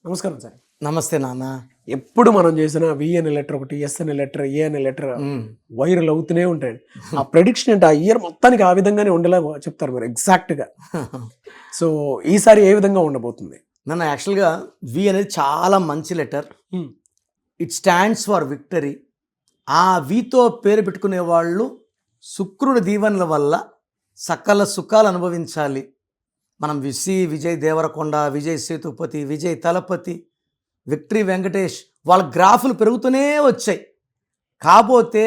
నమస్కారం సార్. నమస్తే నాన్న. ఎప్పుడు మనం చేసిన వి అనే లెటర్ ఒకటి, ఎస్ అనే లెటర్, ఏ అనే లెటర్ వైరల్ అవుతూనే ఉంటాయి. ఆ ప్రెడిక్షన్ అంటే ఆ ఇయర్ మొత్తానికి ఆ విధంగానే ఉండేలా చెప్తారు మీరు ఎగ్జాక్ట్గా. సో ఈసారి ఏ విధంగా ఉండబోతుంది? నాన్న, యాక్చువల్గా వి అనేది చాలా మంచి letter. It stands for victory. ఆ వితో పేరు పెట్టుకునే వాళ్ళు శుక్రుడి దీవెనల వల్ల సకల సుఖాలు అనుభవించాలి. మనం విజయ్ దేవరకొండ, విజయ్ సేతుపతి, విజయ్ తలపతి, విక్టరీ వెంకటేష్ వాళ్ళ గ్రాఫులు పెరుగుతూనే వచ్చాయి. కాకపోతే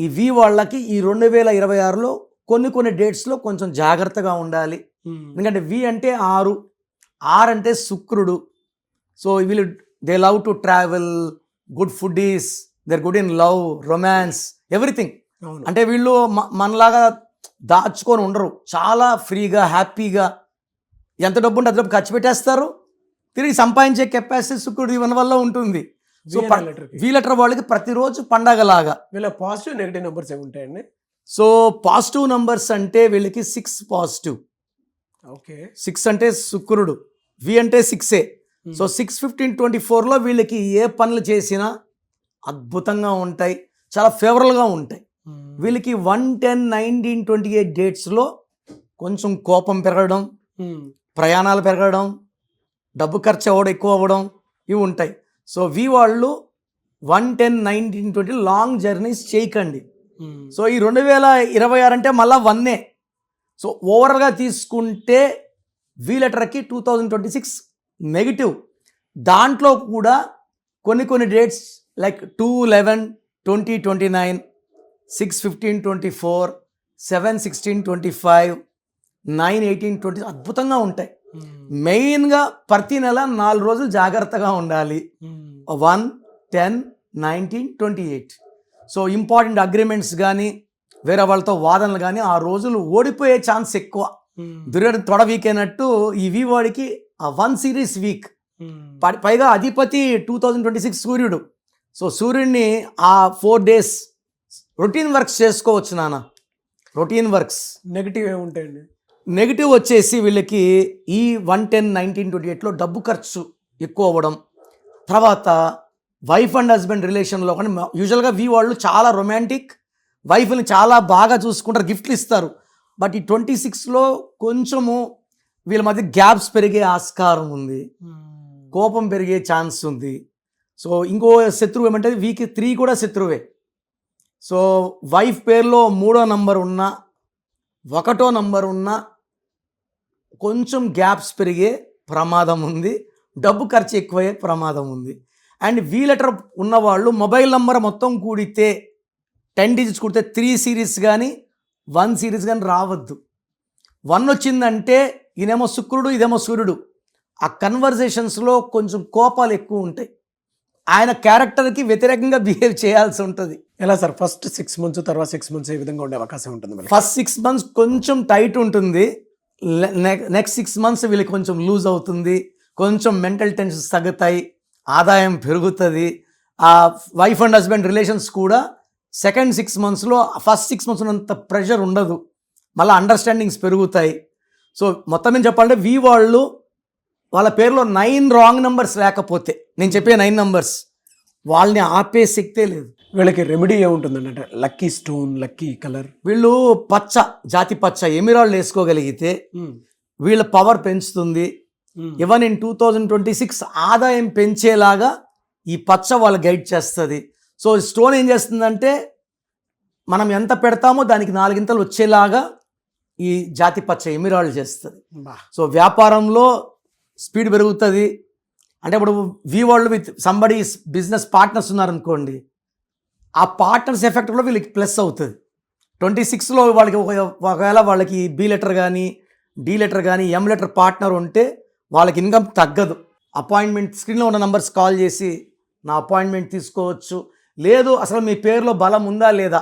ఈ వి వాళ్ళకి ఈ 2026లో కొన్ని డేట్స్లో కొంచెం జాగ్రత్తగా ఉండాలి. ఎందుకంటే వి అంటే 6 అంటే శుక్రుడు. సో వీళ్ళు they love to travel, good foodies, they're good in love, romance, everything. అంటే వీళ్ళు మనలాగా దాచుకొని ఉండరు. చాలా ఫ్రీగా, హ్యాపీగా ఎంత డబ్బు ఉంటే అంత డబ్బు ఖర్చు పెట్టేస్తారు. తిరిగి సంపాదించే కెపాసిటీ శుక్రుడి దీవెన వల్ల ఉంటుంది. సో వి లెటర్ వాళ్ళకి ప్రతిరోజు పండగలాగా. వీళ్ళ పాజిటివ్ నెగిటివ్ నెంబర్స్ ఏమి ఉంటాయండి? సో పాజిటివ్ నంబర్స్ అంటే వీళ్ళకి 6 పాజిటివ్. ఓకే, 6 అంటే శుక్రుడు, వి అంటే 6. సో 6, 15, 24లో వీళ్ళకి ఏ పనులు చేసినా అద్భుతంగా ఉంటాయి, చాలా ఫేవరబుల్గా ఉంటాయి. వీళ్ళకి 1, 10, 19, 28 డేట్స్లో కొంచెం కోపం పెరగడం, ప్రయాణాలు పెరగడం, డబ్బు ఖర్చు అవ్వడం, ఎక్కువ అవ్వడం, ఇవి ఉంటాయి. సో వి వాళ్ళు 1, 10, 19, 20 లాంగ్ జర్నీస్ చేయకండి. సో ఈ 2026 అంటే మళ్ళీ 1. సో ఓవరాల్గా తీసుకుంటే వి లెటర్కి 2026 నెగిటివ్. దాంట్లో కూడా కొన్ని డేట్స్ లైక్ 2, 11, 20, 29, 6, 15, 24, 7, 16, 25, 9, 18, 20 అద్భుతంగా ఉంటాయి. మెయిన్గా ప్రతి నెల 4 రోజులు జాగ్రత్తగా ఉండాలి. 1, 10, 19, 28. సో ఇంపార్టెంట్ అగ్రిమెంట్స్ కానీ వేరే వాళ్ళతో వాదనలు కానీ ఆ రోజులు ఓడిపోయే ఛాన్స్ ఎక్కువ. దుర్యోధన తొడ వీక్ అయినట్టు ఈ వి వాడికి ఆ 1 సిరీస్ వీక్. పైగా అధిపతి 2026 సూర్యుడు. సో సూర్యుడిని ఆ 4 డేస్ రొటీన్ వర్క్స్ చేసుకోవచ్చు నాన్న. Routine works. నెగిటివ్ ఏముంటాయండి? నెగిటివ్ వచ్చేసి వీళ్ళకి ఈ 1, 10, 19, 28లో డబ్బు ఖర్చు ఎక్కువ అవ్వడం. తర్వాత వైఫ్ అండ్ హస్బెండ్ రిలేషన్లో కానీ యూజువల్గా వి వాళ్ళు చాలా రొమాంటిక్, వైఫ్ని చాలా బాగా చూసుకుంటారు, గిఫ్ట్లు ఇస్తారు. బట్ ఈ 26లో కొంచెము వీళ్ళ మధ్య గ్యాప్స్ పెరిగే ఆస్కారం ఉంది, కోపం పెరిగే ఛాన్స్ ఉంది. సో ఇంకో శత్రువు ఏమంటే వీకి 3 కూడా శత్రువే. సో వైఫ్ పేరులో 3వ నంబర్ ఉన్నా, 1వ నంబర్ ఉన్నా కొంచెం గ్యాప్స్ పెరిగే ప్రమాదం ఉంది, డబ్బు ఖర్చు ఎక్కువయ్యే ప్రమాదం ఉంది. అండ్ వి లెటర్ ఉన్నవాళ్ళు మొబైల్ నంబర్ మొత్తం కూడితే 10 డిజిట్స్ కూడితే 3 సిరీస్ కానీ 1 సిరీస్ కానీ రావద్దు. 1 వచ్చిందంటే ఈయనేమో శుక్రుడు, ఇదేమో సూర్యుడు. ఆ కన్వర్జేషన్స్లో కొంచెం కోపాలు ఎక్కువ ఉంటాయి. ఆయన క్యారెక్టర్కి వ్యతిరేకంగా బిహేవ్ చేయాల్సి ఉంటుంది. ఎలా సార్? ఫస్ట్ 6 months, తర్వాత 6 months ఏ విధంగా ఉండే అవకాశం ఉంటుంది? ఫస్ట్ 6 months కొంచెం టైట్ ఉంటుంది. నెక్స్ట్ 6 months వీళ్ళకి కొంచెం లూజ్ అవుతుంది, కొంచెం మెంటల్ టెన్షన్స్ తగ్గుతాయి, ఆదాయం పెరుగుతుంది. ఆ వైఫ్ అండ్ హస్బెండ్ రిలేషన్స్ కూడా సెకండ్ 6 monthsలో ఫస్ట్ 6 months ఉన్నంత ప్రెషర్ ఉండదు, మళ్ళీ అండర్స్టాండింగ్స్ పెరుగుతాయి. సో మొత్తం ఏం చెప్పాలంటే వి వాళ్ళు వాళ్ళ పేరులో 9 రాంగ్ నెంబర్స్ లేకపోతే, నేను చెప్పే 9 నెంబర్స్ వాళ్ళని ఆపే శక్తే లేదు. వీళ్ళకి రెమెడీ ఏముంటుందండి? అంటే లక్కీ స్టోన్, లక్కీ కలర్. వీళ్ళు పచ్చ, జాతి పచ్చ ఎమిరాల్డ్ వేసుకోగలిగితే వీళ్ళ పవర్ పెంచుతుంది. ఈవెన్ ఇన్ 2026 ఆదాయం పెంచేలాగా ఈ పచ్చ వాళ్ళు గైడ్ చేస్తుంది. సో స్టోన్ ఏం చేస్తుందంటే మనం ఎంత పెడతామో దానికి 4 ఇంతలు వచ్చేలాగా ఈ జాతి పచ్చ ఎమిరాల్డ్ చేస్తుంది. సో వ్యాపారంలో స్పీడ్ పెరుగుతుంది. అంటే ఇప్పుడు వి వాళ్ళు విత్ సంబడి బిజినెస్ పార్ట్నర్స్ ఉన్నారనుకోండి, ఆ పార్ట్నర్స్ ఎఫెక్ట్ కూడా వీళ్ళకి ప్లస్ అవుతుంది. 26లో వాళ్ళకి ఒకవేళ వాళ్ళకి బి లెటర్ కానీ, డి లెటర్ కానీ, ఎం లెటర్ పార్ట్నర్ ఉంటే వాళ్ళకి ఇన్కమ్ తగ్గదు. అపాయింట్మెంట్ స్క్రీన్లో ఉన్న నంబర్స్ కాల్ చేసి నా అపాయింట్మెంట్ తీసుకోవచ్చు. లేదు అసలు మీ పేరులో బలం ఉందా లేదా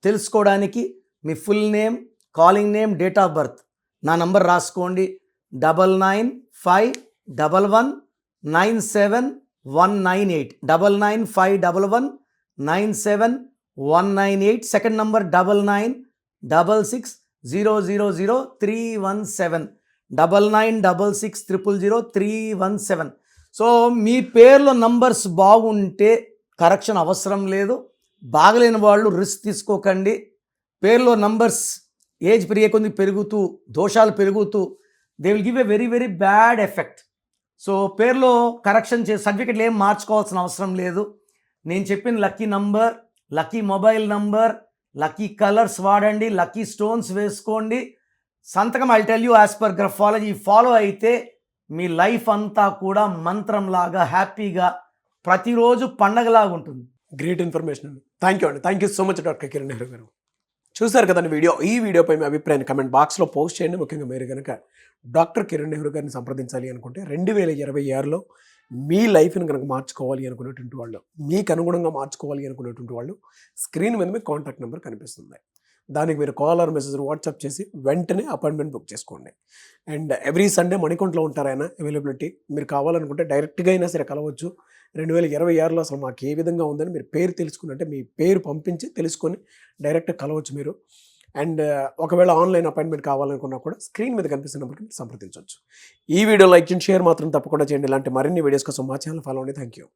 తెలుసుకోవడానికి మీ full name, calling name, date of birth, నా నంబర్ రాసుకోండి. 9951197198, 9951197198. Second number 9966000317, 9966000317. సో మీ పేర్లో నంబర్స్ బాగుంటే కరెక్షన్ అవసరం లేదు. బాగలేని వాళ్ళు రిస్క్ తీసుకోకండి. పేర్లో నంబర్స్ ఏజ్ పెరిగే కొద్ది పెరుగుతూ దోషాలు పెరుగుతూ they will give a very very bad effect. So పేర్లో కరెక్షన్ సర్టిఫికెట్లు ఏం మార్చుకోవాల్సిన అవసరం లేదు. నేను చెప్పిన lucky number, lucky mobile number, lucky colours వాడండి, లక్కీ స్టోన్స్ వేసుకోండి. సంతకం I tell you as per graphology follow అయితే మీ లైఫ్ అంతా కూడా మంత్రంలాగా హ్యాపీగా ప్రతిరోజు పండగలాగా ఉంటుంది. గ్రేట్ ఇన్ఫర్మేషన్ అండి. థ్యాంక్ యూ అండి. Thank you so much doctor Kiran Nehru గారు. చూసారు కదండి వీడియో. ఈ వీడియోపై మీ అభిప్రాయాన్ని కమెంట్ బాక్స్లో పోస్ట్ చేయండి. ముఖ్యంగా మీరు కనుక డాక్టర్ కిరణ్ నెహ్రూ గారిని సంప్రదించాలి అనుకుంటే 2026లో మీ లైఫ్ని కనుక మార్చుకోవాలి అనుకునేటువంటి వాళ్ళు, మీకు అనుగుణంగా మార్చుకోవాలి అనుకునేటువంటి వాళ్ళు స్క్రీన్ మీద మీ కాంటాక్ట్ నెంబర్ కనిపిస్తుంది. దానికి మీరు కాల్ ఆర్ మెసేజ్ వాట్సాప్ చేసి వెంటనే అపాయింట్మెంట్ బుక్ చేసుకోండి. అండ్ ఎవ్రీ సండే మణికొండలో ఉంటారు ఆయన అవైలబిలిటీ. మీరు కావాలనుకుంటే డైరెక్ట్గా అయినా సరే కలవచ్చు. 2026లో అసలు మాకు ఏ విధంగా ఉందని మీరు పేరు తెలుసుకుని, అంటే మీ పేరు పంపించి తెలుసుకొని డైరెక్ట్ కలవచ్చు మీరు. అండ్ ఒకవేళ ఆన్లైన్ అపాయింట్మెంట్ కావాలనుకున్నా కూడా స్క్రీన్ మీద కనిపిస్తున్న నెంబర్కి మీరు సంప్రదించవచ్చు. ఈ వీడియో లైక్ చేయండి, షేర్ మాత్రం తప్పకుండా చేయండి. ఇలాంటి మరిన్ని వీడియోస్ కోసం మా ఛానల్ ఫాలో అవ్వండి. Thank you.